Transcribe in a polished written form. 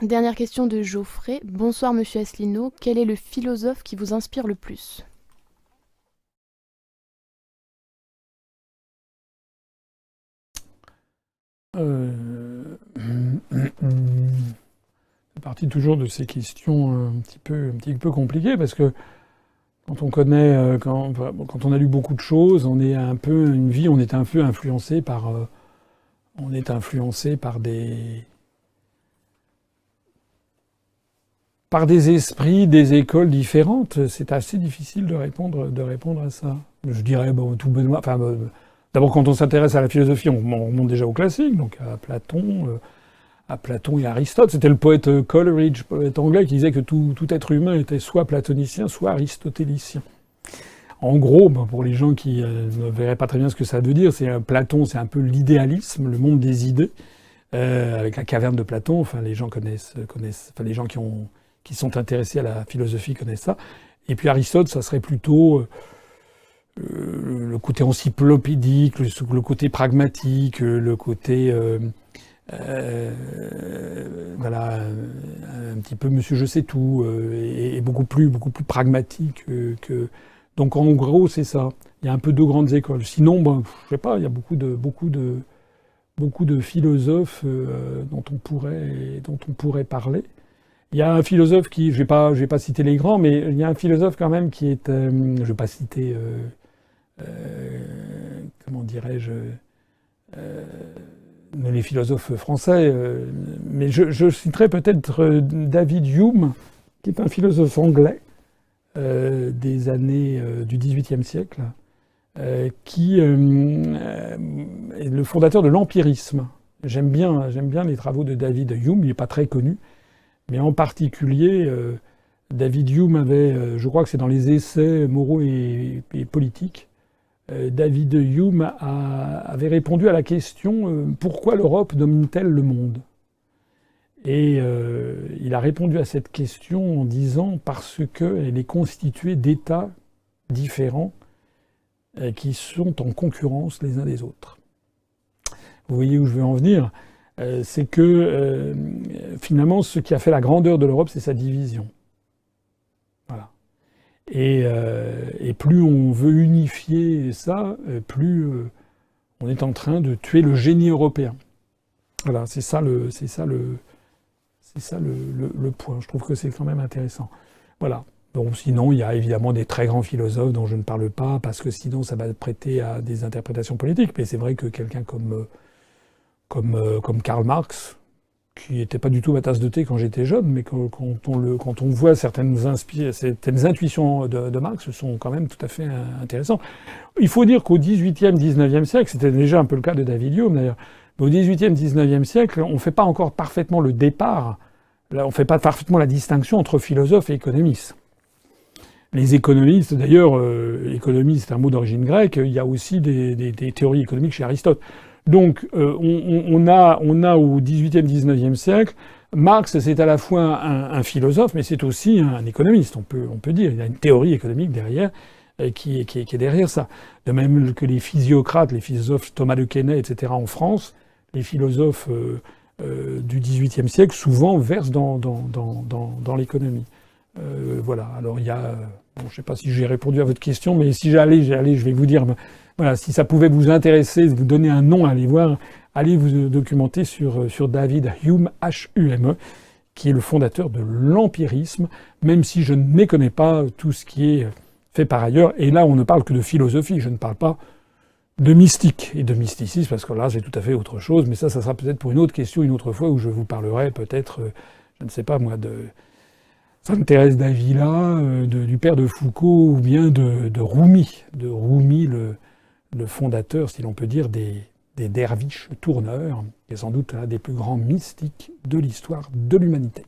Dernière question de Geoffrey. Bonsoir Monsieur Asselineau, quel est le philosophe qui vous inspire le plus? Euh, C'est parti toujours de ces questions un petit peu compliquées parce que quand on connaît, quand on a lu beaucoup de choses, on est un peu une vie, on est un peu influencé par, on est influencé par des esprits, des écoles différentes. C'est assez difficile de répondre à ça. Je dirais bon, tout Benoît. Enfin, d'abord quand on s'intéresse à la philosophie, on remonte déjà aux classiques, donc à Platon et Aristote. C'était le poète Coleridge, poète anglais, qui disait que tout être humain était soit platonicien, soit aristotélicien. En gros, pour les gens qui ne verraient pas très bien ce que ça veut dire, Platon, c'est un peu l'idéalisme, le monde des idées, avec la caverne de Platon. Enfin, les gens connaissent, enfin les gens qui sont intéressés à la philosophie connaissent ça. Et puis Aristote, ça serait plutôt le côté encyclopédique, le côté pragmatique, le côté voilà, un petit peu Monsieur Je sais tout, et beaucoup plus pragmatique que. Donc en gros, c'est ça. Il y a un peu deux grandes écoles. Sinon, ben, je sais pas, il y a beaucoup de philosophes dont on pourrait parler. Il y a un philosophe qui, je vais pas citer les grands, mais il y a un philosophe quand même qui est, je vais pas citer, comment dirais-je, euh, les philosophes français, mais je citerai peut-être David Hume, qui est un philosophe anglais des années du XVIIIe siècle, qui est le fondateur de l'empirisme. J'aime bien les travaux de David Hume, il n'est pas très connu, mais en particulier, David Hume avait, je crois que c'est dans les essais moraux et politiques, David Hume avait répondu à la question pourquoi l'Europe domine-t-elle le monde? Et il a répondu à cette question en disant parce qu'elle est constituée d'États différents qui sont en concurrence les uns des autres. Vous voyez où je veux en venir? C'est que finalement, ce qui a fait la grandeur de l'Europe, c'est sa division. Voilà. Et plus on veut unifier ça, plus on est en train de tuer le génie européen. Voilà, c'est ça le point. Je trouve que c'est quand même intéressant. Voilà. Bon, sinon, il y a évidemment des très grands philosophes dont je ne parle pas, parce que sinon, ça va prêter à des interprétations politiques. Mais c'est vrai que quelqu'un comme Karl Marx, qui n'était pas du tout ma tasse de thé quand j'étais jeune, mais quand on voit certaines intuitions de Marx, ce sont quand même tout à fait intéressantes. Il faut dire qu'au XVIIIe, XIXe siècle, c'était déjà un peu le cas de David Hume d'ailleurs, mais au XVIIIe, XIXe siècle, on ne fait pas encore parfaitement le départ, on ne fait pas parfaitement la distinction entre philosophes et économistes. Les économistes, d'ailleurs, économiste c'est un mot d'origine grecque, il y a aussi des théories économiques chez Aristote. Donc, on a au XVIIIe, XIXe siècle, Marx, c'est à la fois un philosophe, mais c'est aussi un économiste, on peut dire. Il y a une théorie économique derrière, qui est derrière ça. De même que les physiocrates, les philosophes Thomas de Quesnay, etc. en France, les philosophes du XVIIIe siècle, souvent versent dans l'économie. Voilà. Alors, il y a... Bon, je ne sais pas si j'ai répondu à votre question, mais si j'allais, je vais vous dire... Voilà, si ça pouvait vous intéresser, vous donner un nom à aller voir, allez vous documenter sur David Hume, H-U-M-E, qui est le fondateur de l'empirisme, même si je ne méconnais pas tout ce qui est fait par ailleurs. Et là, on ne parle que de philosophie, je ne parle pas de mystique et de mysticisme, parce que là, c'est tout à fait autre chose. Mais ça sera peut-être pour une autre question, une autre fois, où je vous parlerai peut-être, je ne sais pas moi, de Sainte Thérèse d'Avila, du père de Foucault, ou bien de Rumi. De Rumi, le fondateur, si l'on peut dire, des derviches tourneurs, qui est sans doute l'un des plus grands mystiques de l'histoire de l'humanité.